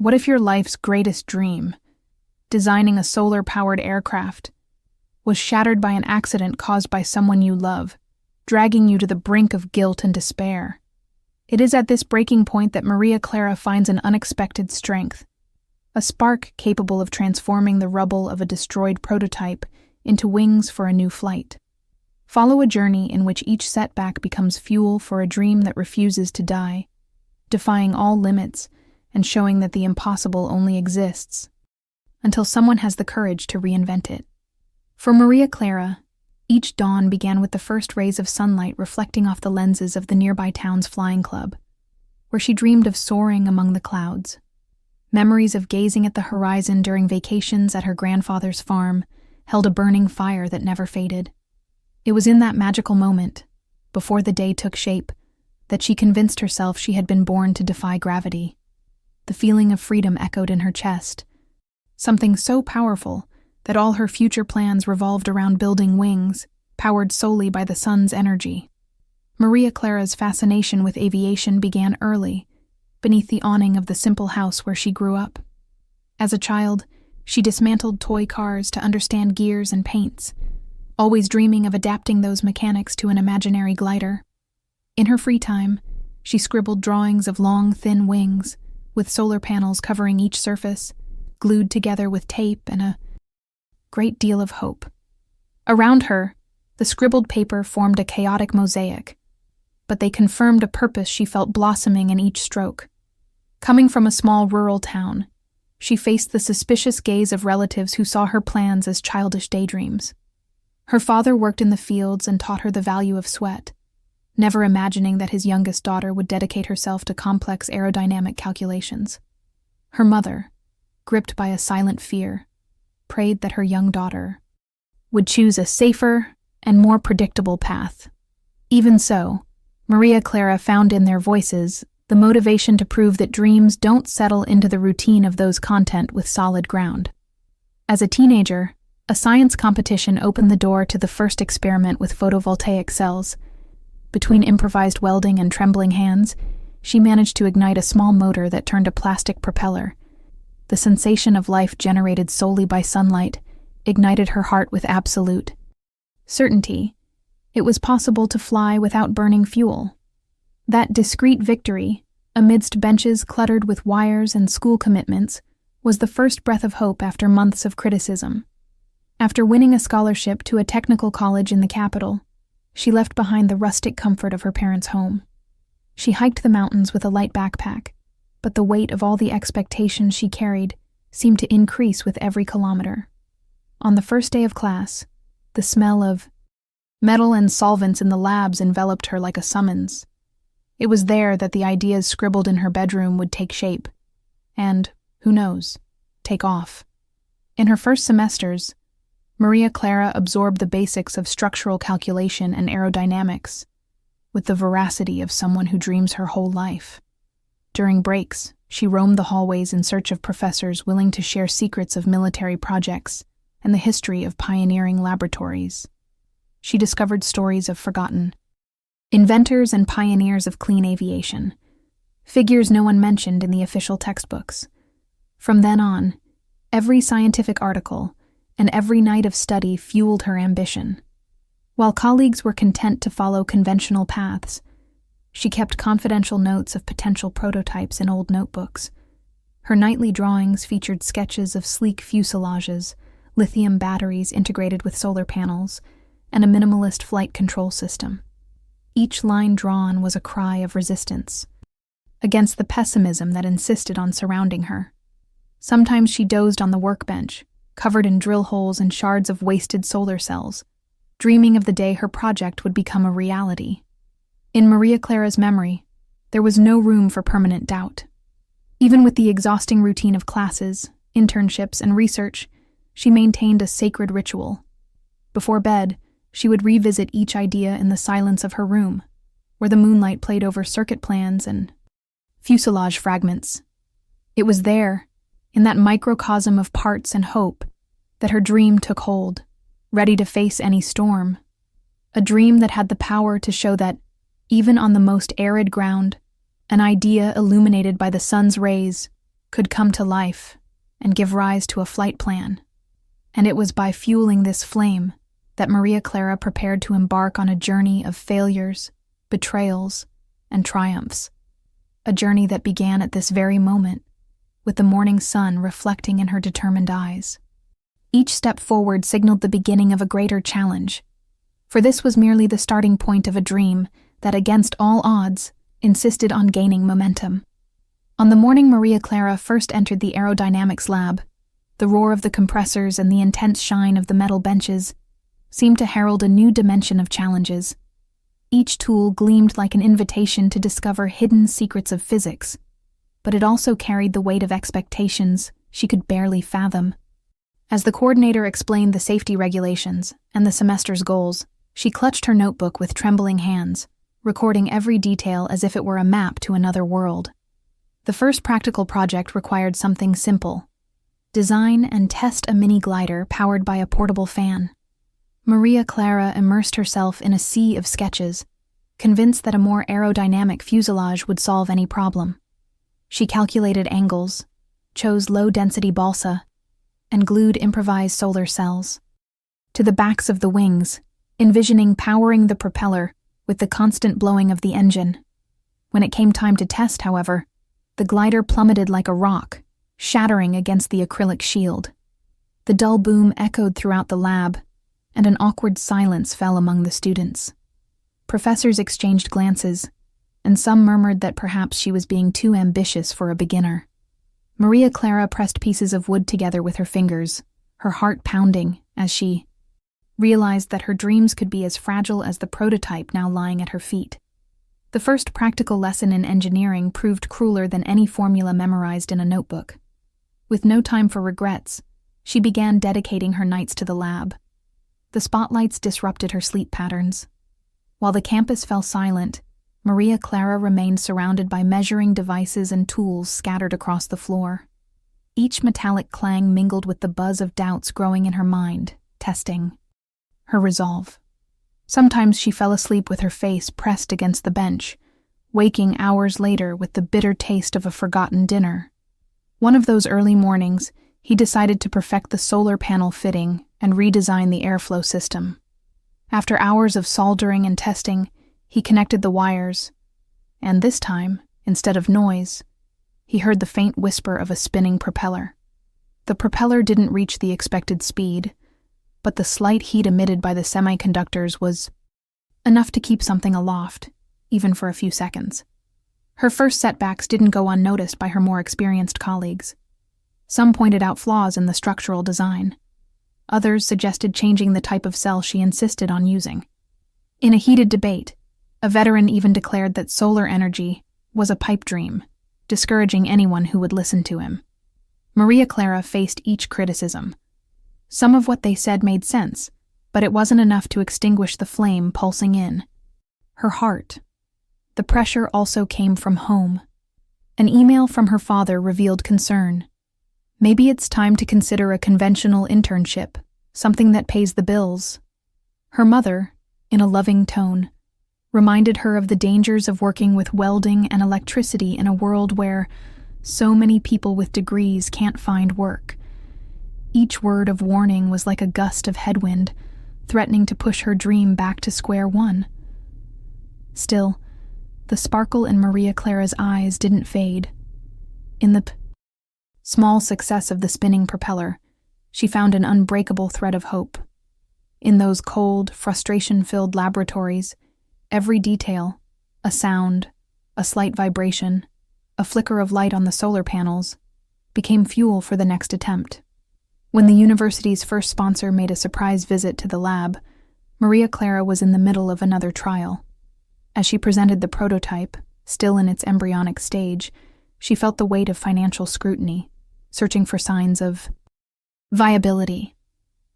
What if your life's greatest dream, designing a solar-powered aircraft, was shattered by an accident caused by someone you love, dragging you to the brink of guilt and despair? It is at this breaking point that Maria Clara finds an unexpected strength, a spark capable of transforming the rubble of a destroyed prototype into wings for a new flight. Follow a journey in which each setback becomes fuel for a dream that refuses to die, defying all limits and showing that the impossible only exists until someone has the courage to reinvent it. For Maria Clara, each dawn began with the first rays of sunlight reflecting off the lenses of the nearby town's flying club, where she dreamed of soaring among the clouds. Memories of gazing at the horizon during vacations at her grandfather's farm held a burning fire that never faded. It was in that magical moment, before the day took shape, that she convinced herself she had been born to defy gravity. The feeling of freedom echoed in her chest, something so powerful that all her future plans revolved around building wings, powered solely by the sun's energy. Maria Clara's fascination with aviation began early, beneath the awning of the simple house where she grew up. As a child, she dismantled toy cars to understand gears and paints, always dreaming of adapting those mechanics to an imaginary glider. In her free time, she scribbled drawings of long, thin wings, with solar panels covering each surface, glued together with tape and a great deal of hope. Around her, the scribbled paper formed a chaotic mosaic, but they confirmed a purpose she felt blossoming in each stroke. Coming from a small rural town, she faced the suspicious gaze of relatives who saw her plans as childish daydreams. Her father worked in the fields and taught her the value of sweat, never imagining that his youngest daughter would dedicate herself to complex aerodynamic calculations. Her mother, gripped by a silent fear, prayed that her young daughter would choose a safer and more predictable path. Even so, Maria Clara found in their voices the motivation to prove that dreams don't settle into the routine of those content with solid ground. As a teenager, a science competition opened the door to the first experiment with photovoltaic cells. Between improvised welding and trembling hands, she managed to ignite a small motor that turned a plastic propeller. The sensation of life generated solely by sunlight ignited her heart with absolute certainty. It was possible to fly without burning fuel. That discreet victory, amidst benches cluttered with wires and school commitments, was the first breath of hope after months of criticism. After winning a scholarship to a technical college in the capital, she left behind the rustic comfort of her parents' home. She hiked the mountains with a light backpack, but the weight of all the expectations she carried seemed to increase with every kilometer. On the first day of class, the smell of metal and solvents in the labs enveloped her like a summons. It was there that the ideas scribbled in her bedroom would take shape, and, who knows, take off. In her first semesters, Maria Clara absorbed the basics of structural calculation and aerodynamics, with the veracity of someone who dreams her whole life. During breaks, she roamed the hallways in search of professors willing to share secrets of military projects and the history of pioneering laboratories. She discovered stories of forgotten inventors and pioneers of clean aviation, figures no one mentioned in the official textbooks. From then on, every scientific article and every night of study fueled her ambition. While colleagues were content to follow conventional paths, she kept confidential notes of potential prototypes in old notebooks. Her nightly drawings featured sketches of sleek fuselages, lithium batteries integrated with solar panels, and a minimalist flight control system. Each line drawn was a cry of resistance against the pessimism that insisted on surrounding her. Sometimes she dozed on the workbench, covered in drill holes and shards of wasted solar cells, dreaming of the day her project would become a reality. In Maria Clara's memory, there was no room for permanent doubt. Even with the exhausting routine of classes, internships, and research, she maintained a sacred ritual. Before bed, she would revisit each idea in the silence of her room, where the moonlight played over circuit plans and fuselage fragments. It was there, in that microcosm of parts and hope, that her dream took hold, ready to face any storm. A dream that had the power to show that, even on the most arid ground, an idea illuminated by the sun's rays could come to life and give rise to a flight plan. And it was by fueling this flame that Maria Clara prepared to embark on a journey of failures, betrayals, and triumphs. A journey that began at this very moment, with the morning sun reflecting in her determined eyes. Each step forward signaled the beginning of a greater challenge, for this was merely the starting point of a dream that, against all odds, insisted on gaining momentum. On the morning Maria Clara first entered the aerodynamics lab, the roar of the compressors and the intense shine of the metal benches seemed to herald a new dimension of challenges. Each tool gleamed like an invitation to discover hidden secrets of physics, but it also carried the weight of expectations she could barely fathom. As the coordinator explained the safety regulations and the semester's goals, she clutched her notebook with trembling hands, recording every detail as if it were a map to another world. The first practical project required something simple: design and test a mini glider powered by a portable fan. Maria Clara immersed herself in a sea of sketches, convinced that a more aerodynamic fuselage would solve any problem. She calculated angles, chose low-density balsa, and glued improvised solar cells to the backs of the wings, envisioning powering the propeller with the constant blowing of the engine. When it came time to test, however, the glider plummeted like a rock, shattering against the acrylic shield. The dull boom echoed throughout the lab, and an awkward silence fell among the students. Professors exchanged glances, and some murmured that perhaps she was being too ambitious for a beginner. Maria Clara pressed pieces of wood together with her fingers, her heart pounding as she realized that her dreams could be as fragile as the prototype now lying at her feet. The first practical lesson in engineering proved crueler than any formula memorized in a notebook. With no time for regrets, she began dedicating her nights to the lab. The spotlights disrupted her sleep patterns. While the campus fell silent, Maria Clara remained surrounded by measuring devices and tools scattered across the floor. Each metallic clang mingled with the buzz of doubts growing in her mind, testing her resolve. Sometimes she fell asleep with her face pressed against the bench, waking hours later with the bitter taste of a forgotten dinner. One of those early mornings, he decided to perfect the solar panel fitting and redesign the airflow system. After hours of soldering and testing, he connected the wires, and this time, instead of noise, he heard the faint whisper of a spinning propeller. The propeller didn't reach the expected speed, but the slight heat emitted by the semiconductors was enough to keep something aloft, even for a few seconds. Her first setbacks didn't go unnoticed by her more experienced colleagues. Some pointed out flaws in the structural design. Others suggested changing the type of cell she insisted on using. In a heated debate, a veteran even declared that solar energy was a pipe dream, discouraging anyone who would listen to him. Maria Clara faced each criticism. Some of what they said made sense, but it wasn't enough to extinguish the flame pulsing in her heart. The pressure also came from home. An email from her father revealed concern. Maybe it's time to consider a conventional internship, something that pays the bills. Her mother, in a loving tone, reminded her of the dangers of working with welding and electricity in a world where so many people with degrees can't find work. Each word of warning was like a gust of headwind, threatening to push her dream back to square one. Still, the sparkle in Maria Clara's eyes didn't fade. In the small success of the spinning propeller, she found an unbreakable thread of hope. In those cold, frustration-filled laboratories, every detail, a sound, a slight vibration, a flicker of light on the solar panels, became fuel for the next attempt. When the university's first sponsor made a surprise visit to the lab, Maria Clara was in the middle of another trial. As she presented the prototype, still in its embryonic stage, she felt the weight of financial scrutiny, searching for signs of viability.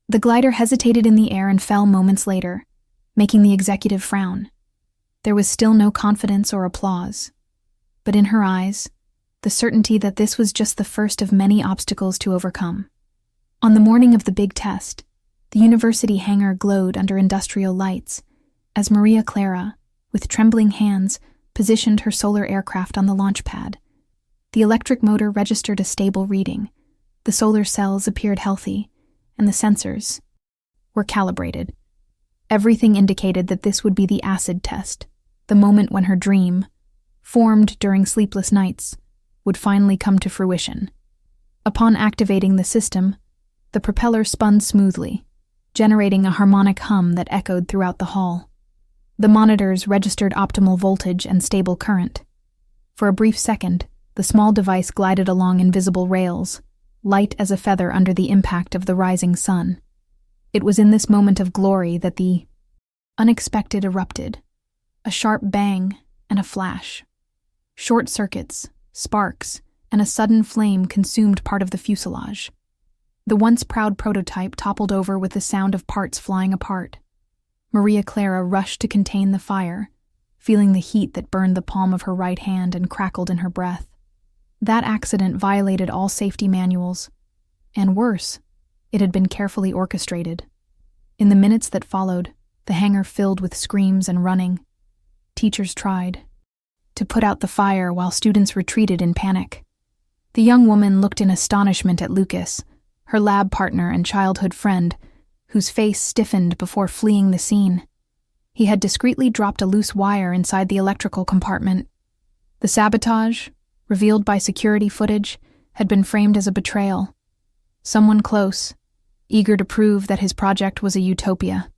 The glider hesitated in the air and fell moments later, making the executive frown. There was still no confidence or applause, but in her eyes, the certainty that this was just the first of many obstacles to overcome. On the morning of the big test, the university hangar glowed under industrial lights as Maria Clara, with trembling hands, positioned her solar aircraft on the launch pad. The electric motor registered a stable reading, the solar cells appeared healthy, and the sensors were calibrated. Everything indicated that this would be the acid test, the moment when her dream, formed during sleepless nights, would finally come to fruition. Upon activating the system, the propeller spun smoothly, generating a harmonic hum that echoed throughout the hall. The monitors registered optimal voltage and stable current. For a brief second, the small device glided along invisible rails, light as a feather under the impact of the rising sun. It was in this moment of glory that the unexpected erupted. A sharp bang and a flash. Short circuits, sparks, and a sudden flame consumed part of the fuselage. The once proud prototype toppled over with the sound of parts flying apart. Maria Clara rushed to contain the fire, feeling the heat that burned the palm of her right hand and crackled in her breath. That accident violated all safety manuals, and worse, it had been carefully orchestrated. In the minutes that followed, the hangar filled with screams and running. Teachers tried to put out the fire while students retreated in panic. The young woman looked in astonishment at Lucas, her lab partner and childhood friend, whose face stiffened before fleeing the scene. He had discreetly dropped a loose wire inside the electrical compartment. The sabotage, revealed by security footage, had been framed as a betrayal. Someone close, eager to prove that his project was a utopia.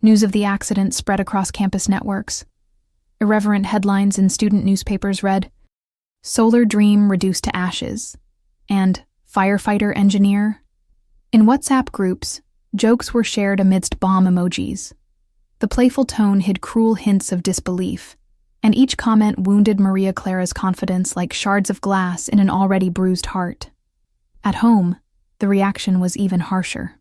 News of the accident spread across campus networks. Irreverent headlines in student newspapers read, "Solar Dream Reduced to Ashes," and "Firefighter Engineer." In WhatsApp groups, jokes were shared amidst bomb emojis. The playful tone hid cruel hints of disbelief, and each comment wounded Maria Clara's confidence like shards of glass in an already bruised heart. At home, the reaction was even harsher.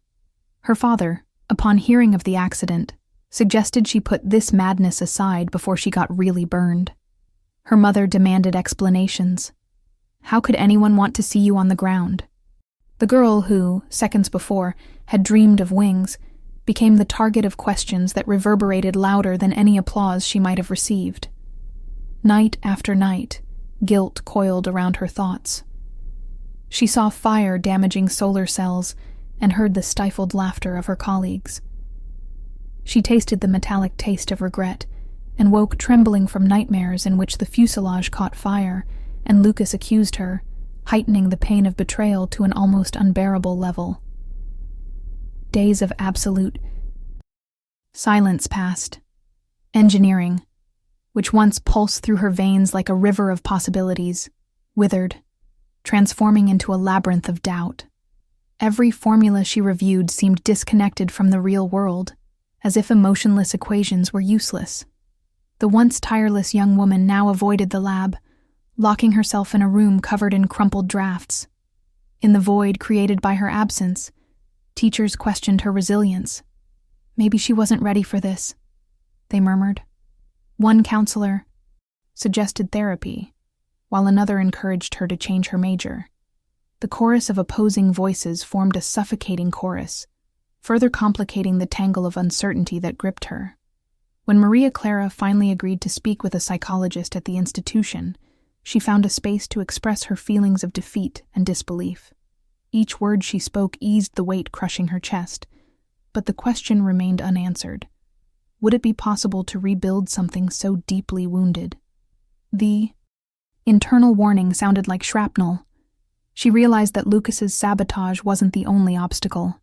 Her father, upon hearing of the accident, suggested she put this madness aside before she got really burned. Her mother demanded explanations. How could anyone want to see you on the ground? The girl who, seconds before, had dreamed of wings, became the target of questions that reverberated louder than any applause she might have received. Night after night, guilt coiled around her thoughts. She saw fire damaging solar cells and heard the stifled laughter of her colleagues. She tasted the metallic taste of regret and woke trembling from nightmares in which the fuselage caught fire and Lucas accused her, heightening the pain of betrayal to an almost unbearable level. Days of absolute silence passed. Engineering, which once pulsed through her veins like a river of possibilities, withered, transforming into a labyrinth of doubt. Every formula she reviewed seemed disconnected from the real world, as if emotionless equations were useless. The once tireless young woman now avoided the lab, locking herself in a room covered in crumpled drafts. In the void created by her absence, teachers questioned her resilience. Maybe she wasn't ready for this, they murmured. One counselor suggested therapy, while another encouraged her to change her major. The chorus of opposing voices formed a suffocating chorus, further complicating the tangle of uncertainty that gripped her. When Maria Clara finally agreed to speak with a psychologist at the institution, she found a space to express her feelings of defeat and disbelief. Each word she spoke eased the weight crushing her chest, but the question remained unanswered. Would it be possible to rebuild something so deeply wounded? The internal warning sounded like shrapnel. She realized that Lucas's sabotage wasn't the only obstacle.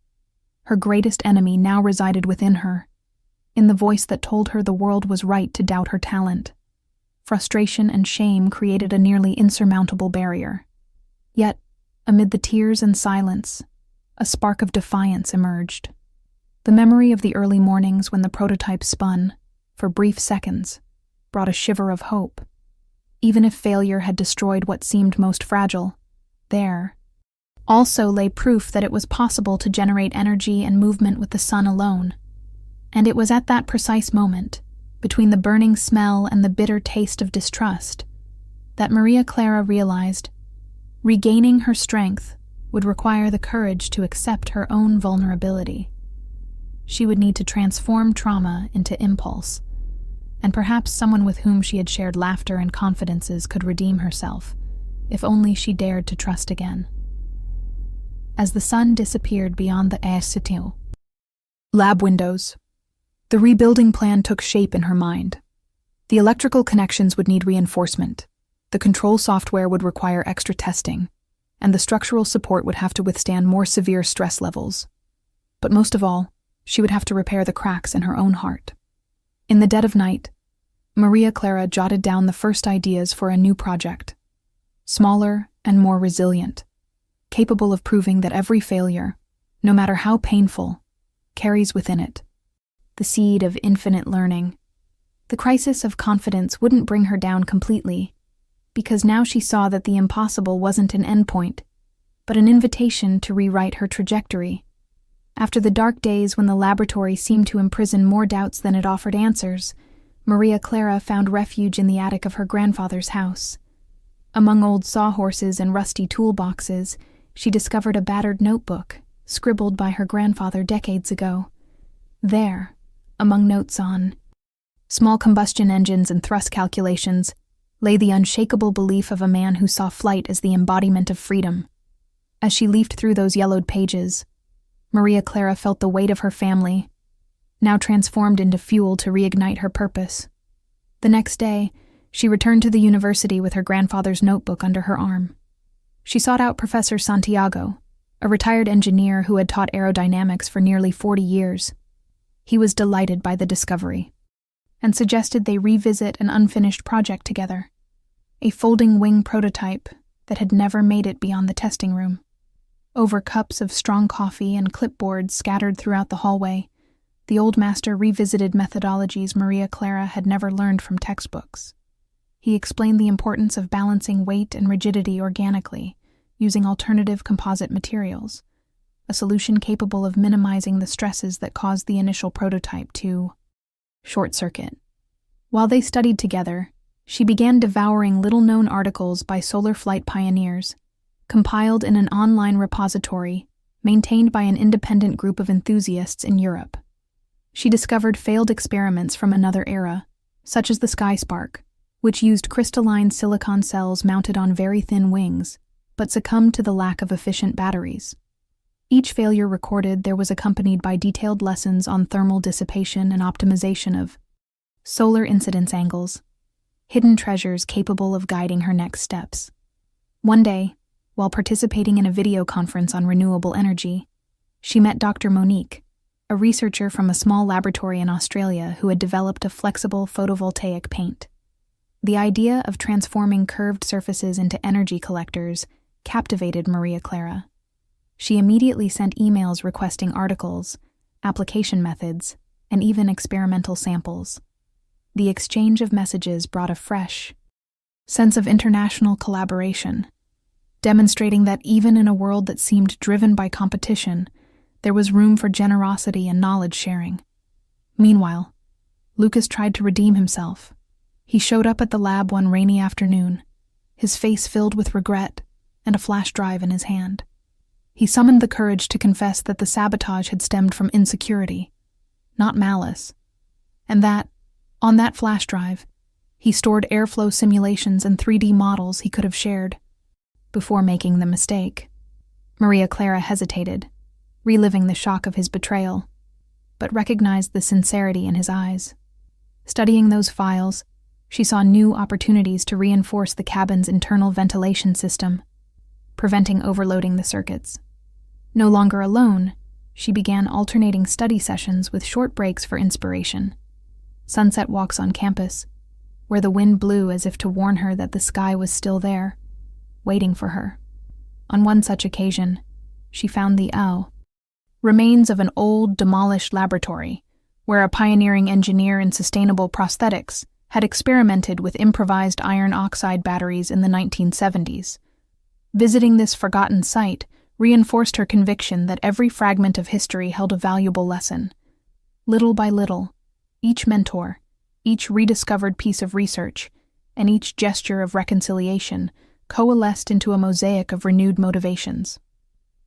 Her greatest enemy now resided within her, in the voice that told her the world was right to doubt her talent. Frustration and shame created a nearly insurmountable barrier. Yet, amid the tears and silence, a spark of defiance emerged. The memory of the early mornings when the prototype spun, for brief seconds, brought a shiver of hope. Even if failure had destroyed what seemed most fragile, there also lay proof that it was possible to generate energy and movement with the sun alone. And it was at that precise moment, between the burning smell and the bitter taste of distrust, that Maria Clara realized regaining her strength would require the courage to accept her own vulnerability. She would need to transform trauma into impulse, and perhaps someone with whom she had shared laughter and confidences could redeem herself, if only she dared to trust again. As the sun disappeared beyond the Institut. Lab windows. The rebuilding plan took shape in her mind. The electrical connections would need reinforcement, the control software would require extra testing, and the structural support would have to withstand more severe stress levels. But most of all, she would have to repair the cracks in her own heart. In the dead of night, Maria Clara jotted down the first ideas for a new project. Smaller and more resilient, capable of proving that every failure, no matter how painful, carries within it the seed of infinite learning. The crisis of confidence wouldn't bring her down completely, because now she saw that the impossible wasn't an endpoint, but an invitation to rewrite her trajectory. After the dark days when the laboratory seemed to imprison more doubts than it offered answers, Maria Clara found refuge in the attic of her grandfather's house. Among old sawhorses and rusty toolboxes, she discovered a battered notebook, scribbled by her grandfather decades ago. There, among notes on small combustion engines and thrust calculations, lay the unshakable belief of a man who saw flight as the embodiment of freedom. As she leafed through those yellowed pages, Maria Clara felt the weight of her family, now transformed into fuel to reignite her purpose. The next day, she returned to the university with her grandfather's notebook under her arm. She sought out Professor Santiago, a retired engineer who had taught aerodynamics for nearly 40 years. He was delighted by the discovery, and suggested they revisit an unfinished project together, a folding wing prototype that had never made it beyond the testing room. Over cups of strong coffee and clipboards scattered throughout the hallway, the old master revisited methodologies Maria Clara had never learned from textbooks. He explained the importance of balancing weight and rigidity organically, using alternative composite materials, a solution capable of minimizing the stresses that caused the initial prototype to short-circuit. While they studied together, she began devouring little-known articles by solar flight pioneers, compiled in an online repository maintained by an independent group of enthusiasts in Europe. She discovered failed experiments from another era, such as the SkySpark, which used crystalline silicon cells mounted on very thin wings, but succumbed to the lack of efficient batteries. Each failure recorded there was accompanied by detailed lessons on thermal dissipation and optimization of solar incidence angles, hidden treasures capable of guiding her next steps. One day, while participating in a video conference on renewable energy, she met Dr. Monique, a researcher from a small laboratory in Australia who had developed a flexible photovoltaic paint. The idea of transforming curved surfaces into energy collectors captivated Maria Clara. She immediately sent emails requesting articles, application methods, and even experimental samples. The exchange of messages brought a fresh sense of international collaboration, demonstrating that even in a world that seemed driven by competition, there was room for generosity and knowledge sharing. Meanwhile, Lucas tried to redeem himself. He showed up at the lab one rainy afternoon, his face filled with regret and a flash drive in his hand. He summoned the courage to confess that the sabotage had stemmed from insecurity, not malice, and that, on that flash drive, he stored airflow simulations and 3D models he could have shared. Before making the mistake, Maria Clara hesitated, reliving the shock of his betrayal, but recognized the sincerity in his eyes. Studying those files, she saw new opportunities to reinforce the cabin's internal ventilation system, preventing overloading the circuits. No longer alone, she began alternating study sessions with short breaks for inspiration. Sunset walks on campus, where the wind blew as if to warn her that the sky was still there, waiting for her. On one such occasion, she found the remains of an old, demolished laboratory, where a pioneering engineer in sustainable prosthetics had experimented with improvised iron oxide batteries in the 1970s. Visiting this forgotten site reinforced her conviction that every fragment of history held a valuable lesson. Little by little, each mentor, each rediscovered piece of research, and each gesture of reconciliation coalesced into a mosaic of renewed motivations.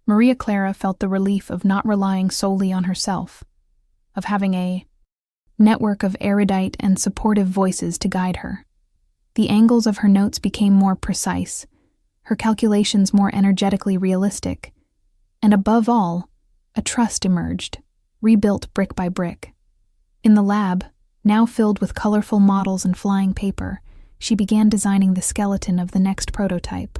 Maria Clara felt the relief of not relying solely on herself, of having a network of erudite and supportive voices to guide her. The angles of her notes became more precise, her calculations more energetically realistic, and above all, a trust emerged, rebuilt brick by brick. In the lab, now filled with colorful models and flying paper, she began designing the skeleton of the next prototype.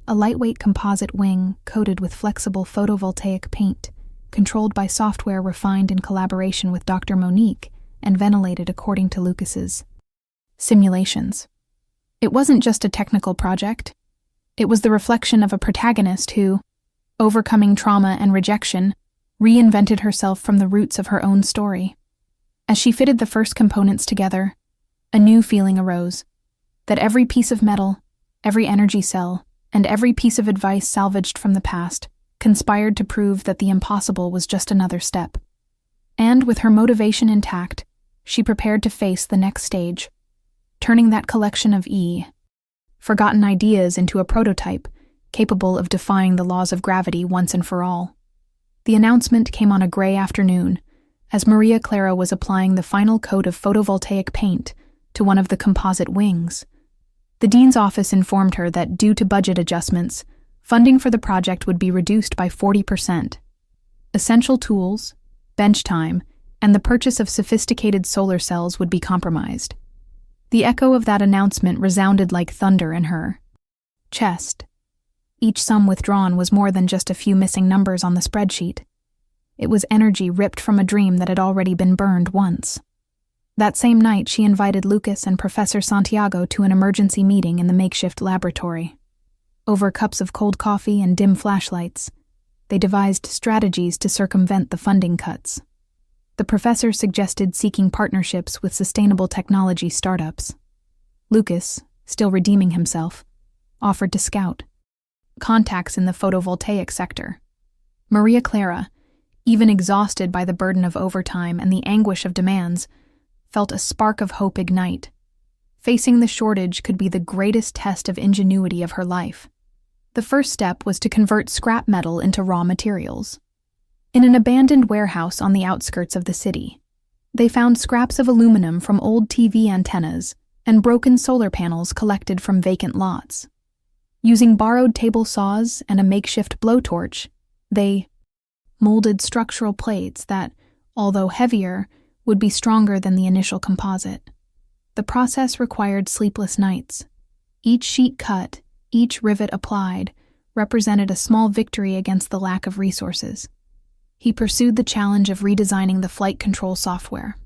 A lightweight composite wing coated with flexible photovoltaic paint, controlled by software refined in collaboration with Dr. Monique and ventilated according to Lucas's simulations. It wasn't just a technical project. It was the reflection of a protagonist who, overcoming trauma and rejection, reinvented herself from the roots of her own story. As she fitted the first components together, a new feeling arose, that every piece of metal, every energy cell, and every piece of advice salvaged from the past conspired to prove that the impossible was just another step. And with her motivation intact, she prepared to face the next stage, turning that collection of forgotten ideas into a prototype capable of defying the laws of gravity once and for all. The announcement came on a gray afternoon, as Maria Clara was applying the final coat of photovoltaic paint to one of the composite wings. The dean's office informed her that due to budget adjustments, funding for the project would be reduced by 40%. Essential tools, bench time, and the purchase of sophisticated solar cells would be compromised. The echo of that announcement resounded like thunder in her chest. Each sum withdrawn was more than just a few missing numbers on the spreadsheet. It was energy ripped from a dream that had already been burned once. That same night, she invited Lucas and Professor Santiago to an emergency meeting in the makeshift laboratory. Over cups of cold coffee and dim flashlights, they devised strategies to circumvent the funding cuts. The professor suggested seeking partnerships with sustainable technology startups. Lucas, still redeeming himself, offered to scout contacts in the photovoltaic sector. Maria Clara, even exhausted by the burden of overtime and the anguish of demands, felt a spark of hope ignite. Facing the shortage could be the greatest test of ingenuity of her life. The first step was to convert scrap metal into raw materials. In an abandoned warehouse on the outskirts of the city, they found scraps of aluminum from old TV antennas and broken solar panels collected from vacant lots. Using borrowed table saws and a makeshift blowtorch, they molded structural plates that, although heavier, would be stronger than the initial composite. The process required sleepless nights. Each sheet cut, each rivet applied, represented a small victory against the lack of resources. He pursued the challenge of redesigning the flight control software.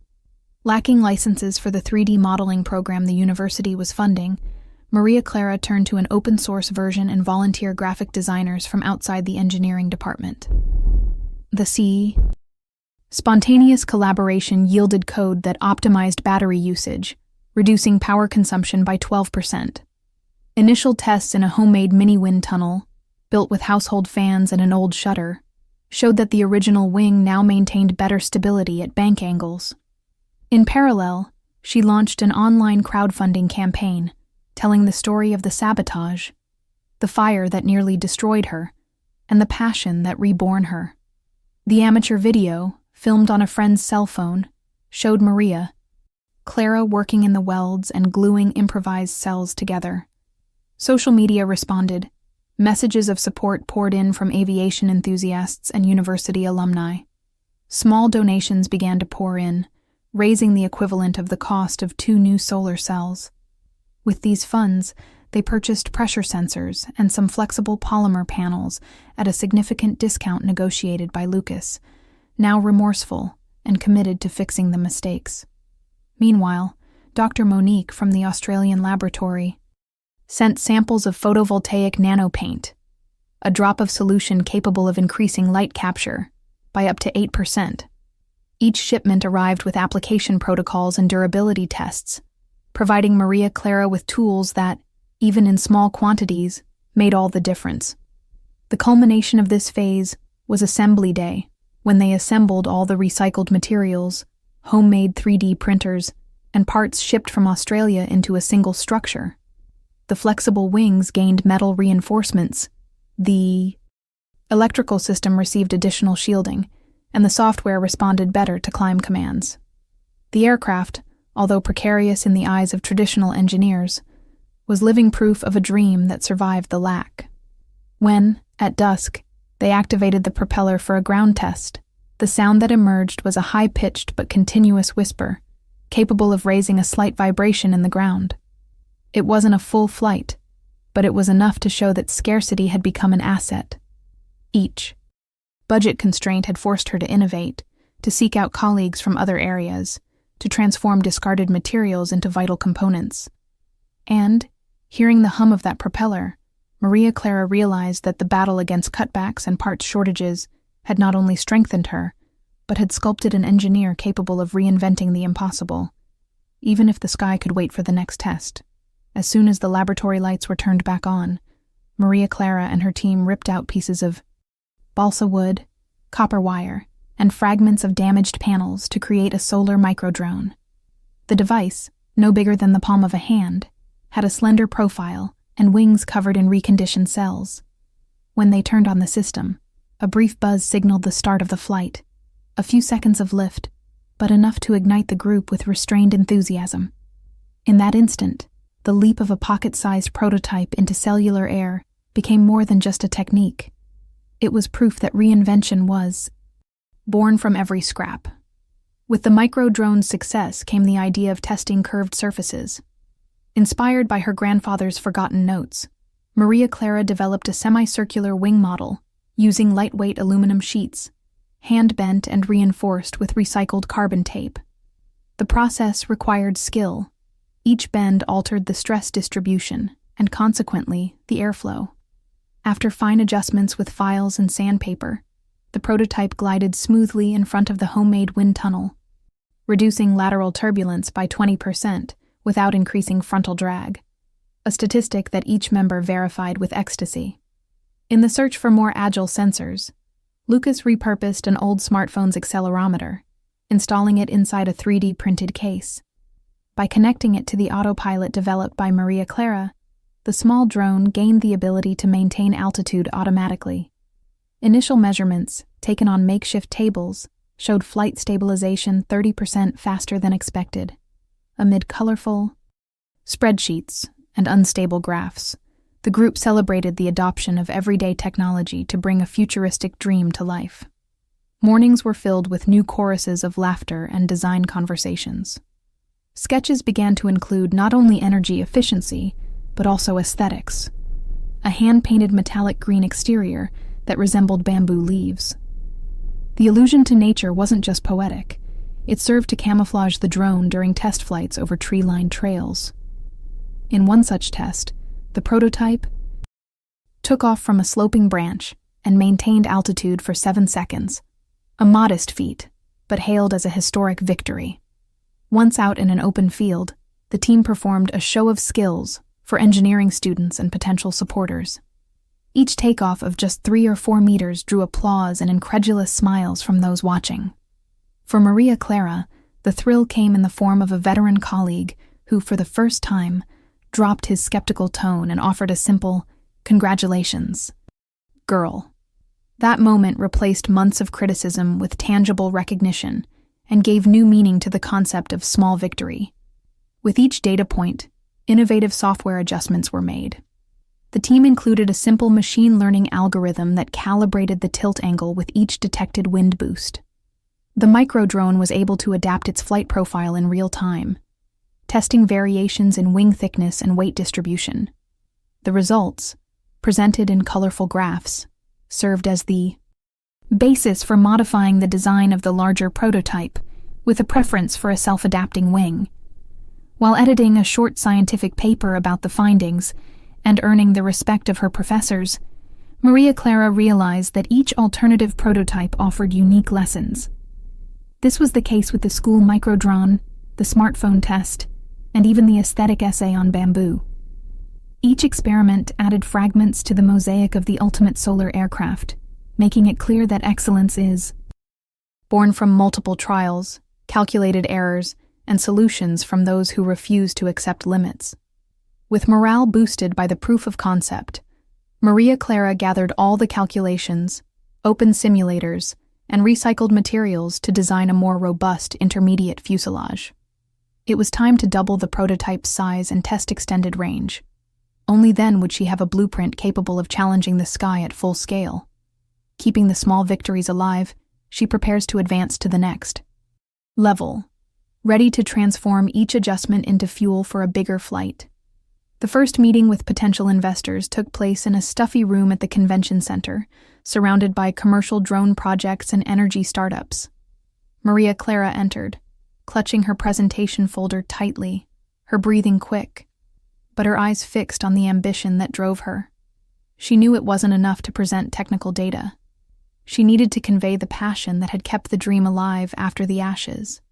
Lacking licenses for the 3D modeling program the university was funding, Maria Clara turned to an open-source version and volunteer graphic designers from outside the engineering department. The spontaneous collaboration yielded code that optimized battery usage, reducing power consumption by 12%. Initial tests in a homemade mini-wind tunnel, built with household fans and an old shutter, showed that the original wing now maintained better stability at bank angles. In parallel, she launched an online crowdfunding campaign, telling the story of the sabotage, the fire that nearly destroyed her, and the passion that reborn her. The amateur video, filmed on a friend's cell phone, showed Maria Clara working in the welds and gluing improvised cells together. Social media responded. Messages of support poured in from aviation enthusiasts and university alumni. Small donations began to pour in, raising the equivalent of the cost of 2 new solar cells. With these funds, they purchased pressure sensors and some flexible polymer panels at a significant discount negotiated by Lucas, now remorseful and committed to fixing the mistakes. Meanwhile, Dr. Monique from the Australian laboratory sent samples of photovoltaic nanopaint, a drop of solution capable of increasing light capture by up to 8%. Each shipment arrived with application protocols and durability tests, providing Maria Clara with tools that, even in small quantities, made all the difference. The culmination of this phase was Assembly Day, when they assembled all the recycled materials, homemade 3D printers, and parts shipped from Australia into a single structure. The flexible wings gained metal reinforcements. The electrical system received additional shielding, and the software responded better to climb commands. The aircraft, although precarious in the eyes of traditional engineers, was living proof of a dream that survived the lack. When, at dusk, they activated the propeller for a ground test, the sound that emerged was a high-pitched but continuous whisper, capable of raising a slight vibration in the ground. It wasn't a full flight, but it was enough to show that scarcity had become an asset. Each budget constraint had forced her to innovate, to seek out colleagues from other areas, to transform discarded materials into vital components. And, hearing the hum of that propeller, Maria Clara realized that the battle against cutbacks and parts shortages had not only strengthened her, but had sculpted an engineer capable of reinventing the impossible, even if the sky could wait for the next test. As soon as the laboratory lights were turned back on, Maria Clara and her team ripped out pieces of balsa wood, copper wire, and fragments of damaged panels to create a solar microdrone. The device, no bigger than the palm of a hand, had a slender profile and wings covered in reconditioned cells. When they turned on the system, a brief buzz signaled the start of the flight. A few seconds of lift, but enough to ignite the group with restrained enthusiasm. In that instant, the leap of a pocket-sized prototype into cellular air became more than just a technique. It was proof that reinvention was born from every scrap. With the micro-drone's success came the idea of testing curved surfaces. Inspired by her grandfather's forgotten notes, Maria Clara developed a semicircular wing model using lightweight aluminum sheets, hand-bent and reinforced with recycled carbon tape. The process required skill. Each bend altered the stress distribution and, consequently, the airflow. After fine adjustments with files and sandpaper, the prototype glided smoothly in front of the homemade wind tunnel, reducing lateral turbulence by 20% without increasing frontal drag, a statistic that each member verified with ecstasy. In the search for more agile sensors, Lucas repurposed an old smartphone's accelerometer, installing it inside a 3D printed case. By connecting it to the autopilot developed by Maria Clara, the small drone gained the ability to maintain altitude automatically. Initial measurements, taken on makeshift tables, showed flight stabilization 30% faster than expected. Amid colorful spreadsheets and unstable graphs, the group celebrated the adoption of everyday technology to bring a futuristic dream to life. Mornings were filled with new choruses of laughter and design conversations. Sketches began to include not only energy efficiency, but also aesthetics. A hand-painted metallic green exterior that resembled bamboo leaves. The allusion to nature wasn't just poetic. It served to camouflage the drone during test flights over tree-lined trails. In one such test, the prototype took off from a sloping branch and maintained altitude for 7 seconds. A modest feat, but hailed as a historic victory. Once out in an open field, the team performed a show of skills for engineering students and potential supporters. Each takeoff of just 3 or 4 meters drew applause and incredulous smiles from those watching. For Maria Clara, the thrill came in the form of a veteran colleague who, for the first time, dropped his skeptical tone and offered a simple, "Congratulations, girl." That moment replaced months of criticism with tangible recognition and gave new meaning to the concept of small victory. With each data point, innovative software adjustments were made. The team included a simple machine learning algorithm that calibrated the tilt angle with each detected wind boost. The microdrone was able to adapt its flight profile in real time, testing variations in wing thickness and weight distribution. The results, presented in colorful graphs, served as the basis for modifying the design of the larger prototype, with a preference for a self-adapting wing. While editing a short scientific paper about the findings and earning the respect of her professors, Maria Clara realized that each alternative prototype offered unique lessons. This was the case with the school microdrone, the smartphone test, and even the aesthetic essay on bamboo. Each experiment added fragments to the mosaic of the ultimate solar aircraft, making it clear that excellence is born from multiple trials, calculated errors, and solutions from those who refuse to accept limits. With morale boosted by the proof of concept, Maria Clara gathered all the calculations, opened simulators, and recycled materials to design a more robust intermediate fuselage. It was time to double the prototype's size and test extended range. Only then would she have a blueprint capable of challenging the sky at full scale. Keeping the small victories alive, she prepares to advance to the next level, ready to transform each adjustment into fuel for a bigger flight. The first meeting with potential investors took place in a stuffy room at the convention center, surrounded by commercial drone projects and energy startups. Maria Clara entered, clutching her presentation folder tightly, her breathing quick, but her eyes fixed on the ambition that drove her. She knew it wasn't enough to present technical data. She needed to convey the passion that had kept the dream alive after the ashes.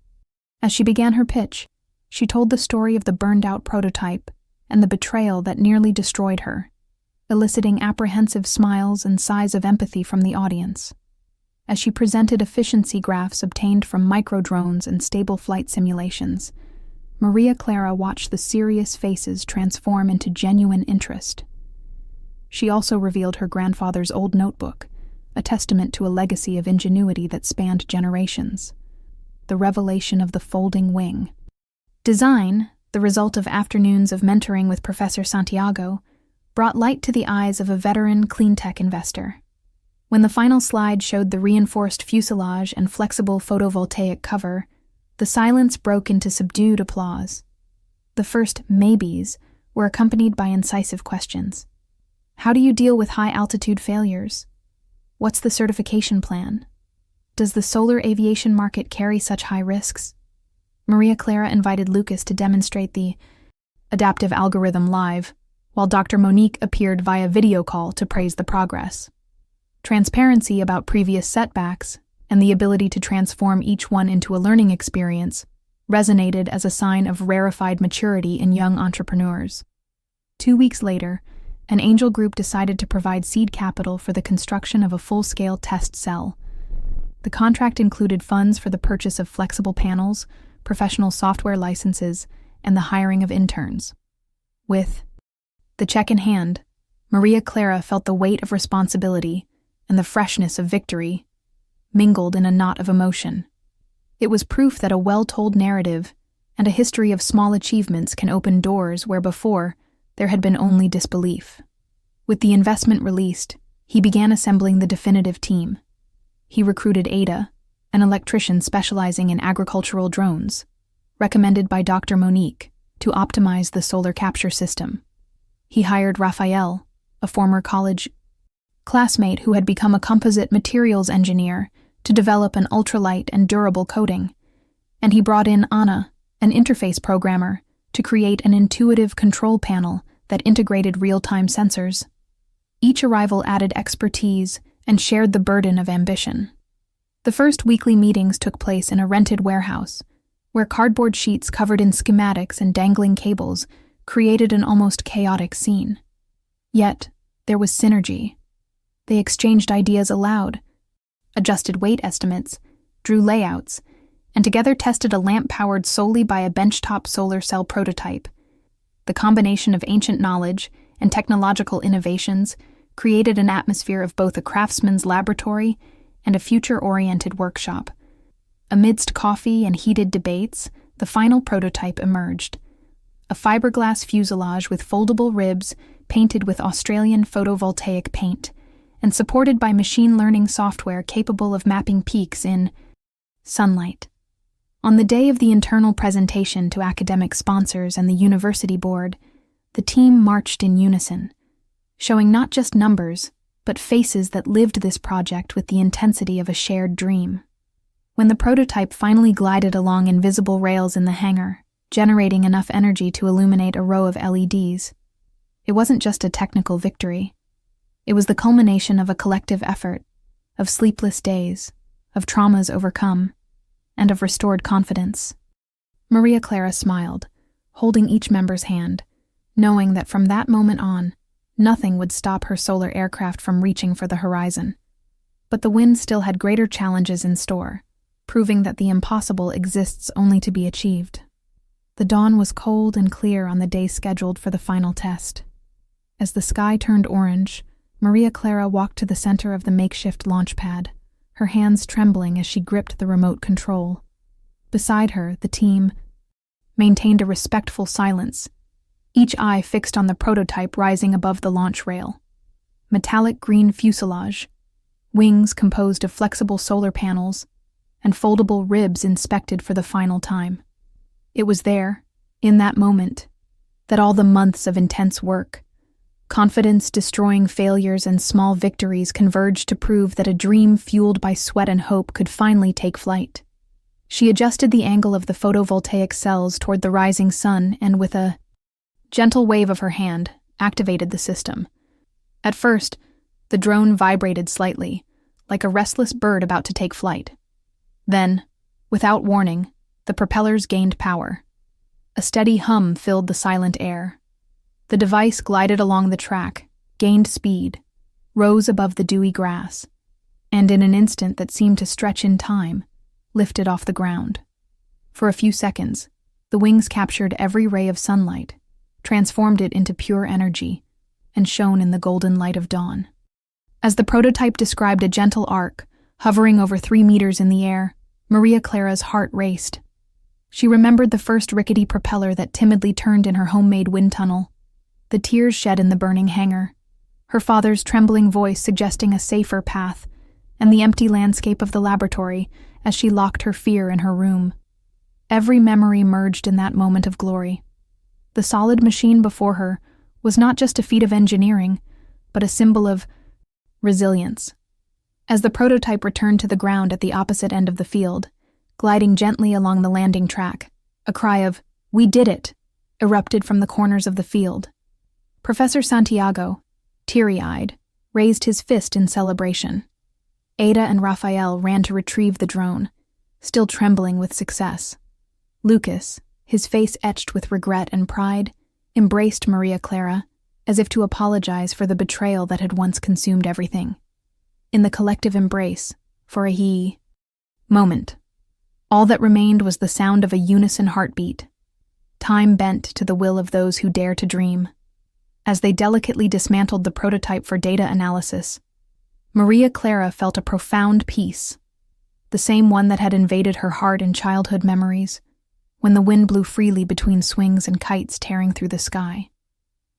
As she began her pitch, she told the story of the burned-out prototype and the betrayal that nearly destroyed her, eliciting apprehensive smiles and sighs of empathy from the audience. As she presented efficiency graphs obtained from microdrones and stable flight simulations, Maria Clara watched the serious faces transform into genuine interest. She also revealed her grandfather's old notebook, a testament to a legacy of ingenuity that spanned generations. The revelation of the folding wing. Design, the result of afternoons of mentoring with Professor Santiago, brought light to the eyes of a veteran cleantech investor. When the final slide showed the reinforced fuselage and flexible photovoltaic cover, the silence broke into subdued applause. The first maybes were accompanied by incisive questions. How do you deal with high-altitude failures? What's the certification plan? Does the solar aviation market carry such high risks? Maria Clara invited Lucas to demonstrate the adaptive algorithm live, while Dr. Monique appeared via video call to praise the progress. Transparency about previous setbacks and the ability to transform each one into a learning experience resonated as a sign of rarefied maturity in young entrepreneurs. 2 weeks later, an angel group decided to provide seed capital for the construction of a full-scale test cell. The contract included funds for the purchase of flexible panels, professional software licenses, and the hiring of interns. With the check in hand, Maria Clara felt the weight of responsibility and the freshness of victory mingled in a knot of emotion. It was proof that a well-told narrative and a history of small achievements can open doors where before there had been only disbelief. With the investment released, he began assembling the definitive team. He recruited Ada, an electrician specializing in agricultural drones, recommended by Dr. Monique, to optimize the solar capture system. He hired Raphael, a former college classmate who had become a composite materials engineer, to develop an ultralight and durable coating. And he brought in Anna, an interface programmer, to create an intuitive control panel that integrated real-time sensors. Each arrival added expertise and shared the burden of ambition. The first weekly meetings took place in a rented warehouse, where cardboard sheets covered in schematics and dangling cables created an almost chaotic scene. Yet, there was synergy. They exchanged ideas aloud, adjusted weight estimates, drew layouts, and together tested a lamp powered solely by a benchtop solar cell prototype. The combination of ancient knowledge and technological innovations created an atmosphere of both a craftsman's laboratory and a future-oriented workshop. Amidst coffee and heated debates, the final prototype emerged. A fiberglass fuselage with foldable ribs painted with Australian photovoltaic paint and supported by machine learning software capable of mapping peaks in sunlight. On the day of the internal presentation to academic sponsors and the university board, the team marched in unison, showing not just numbers, but faces that lived this project with the intensity of a shared dream. When the prototype finally glided along invisible rails in the hangar, generating enough energy to illuminate a row of LEDs, it wasn't just a technical victory. It was the culmination of a collective effort, of sleepless days, of traumas overcome, and of restored confidence. Maria Clara smiled, holding each member's hand, knowing that from that moment on, nothing would stop her solar aircraft from reaching for the horizon. But the wind still had greater challenges in store, proving that the impossible exists only to be achieved. The dawn was cold and clear on the day scheduled for the final test. As the sky turned orange, Maria Clara walked to the center of the makeshift launch pad, her hands trembling as she gripped the remote control. Beside her, the team maintained a respectful silence, each eye fixed on the prototype rising above the launch rail. Metallic green fuselage, wings composed of flexible solar panels, and foldable ribs inspected for the final time. It was there, in that moment, that all the months of intense work, confidence-destroying failures and small victories converged to prove that a dream fueled by sweat and hope could finally take flight. She adjusted the angle of the photovoltaic cells toward the rising sun and, with a gentle wave of her hand, activated the system. At first, the drone vibrated slightly, like a restless bird about to take flight. Then, without warning, the propellers gained power. A steady hum filled the silent air. The device glided along the track, gained speed, rose above the dewy grass, and in an instant that seemed to stretch in time, lifted off the ground. For a few seconds, the wings captured every ray of sunlight, transformed it into pure energy, and shone in the golden light of dawn. As the prototype described a gentle arc, hovering over 3 meters in the air, Maria Clara's heart raced. She remembered the first rickety propeller that timidly turned in her homemade wind tunnel, the tears shed in the burning hangar, her father's trembling voice suggesting a safer path, and the empty landscape of the laboratory as she locked her fear in her room. Every memory merged in that moment of glory. The solid machine before her was not just a feat of engineering, but a symbol of resilience. As the prototype returned to the ground at the opposite end of the field, gliding gently along the landing track, a cry of, "We did it!" erupted from the corners of the field. Professor Santiago, teary-eyed, raised his fist in celebration. Ada and Raphael ran to retrieve the drone, still trembling with success. Lucas, his face etched with regret and pride, embraced Maria Clara, as if to apologize for the betrayal that had once consumed everything. In the collective embrace, for a moment, all that remained was the sound of a unison heartbeat. Time bent to the will of those who dare to dream. As they delicately dismantled the prototype for data analysis, Maria Clara felt a profound peace, the same one that had invaded her heart in childhood memories, when the wind blew freely between swings and kites tearing through the sky.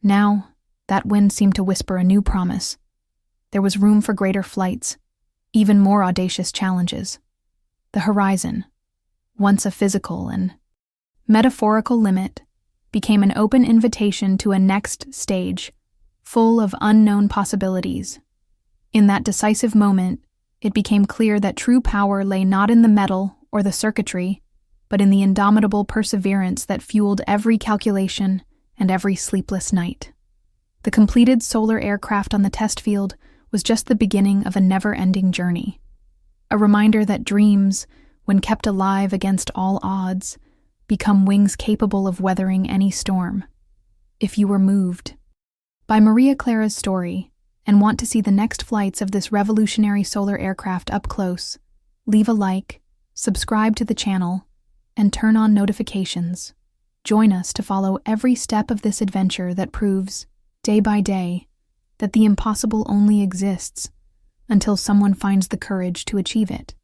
Now, that wind seemed to whisper a new promise. There was room for greater flights, even more audacious challenges. The horizon, once a physical and metaphorical limit, became an open invitation to a next stage, full of unknown possibilities. In that decisive moment, it became clear that true power lay not in the metal or the circuitry, but in the indomitable perseverance that fueled every calculation and every sleepless night. The completed solar aircraft on the test field was just the beginning of a never-ending journey. A reminder that dreams, when kept alive against all odds, become wings capable of weathering any storm. If you were moved by Maria Clara's story and want to see the next flights of this revolutionary solar aircraft up close, leave a like, subscribe to the channel, and turn on notifications. Join us to follow every step of this adventure that proves, day by day, that the impossible only exists until someone finds the courage to achieve it.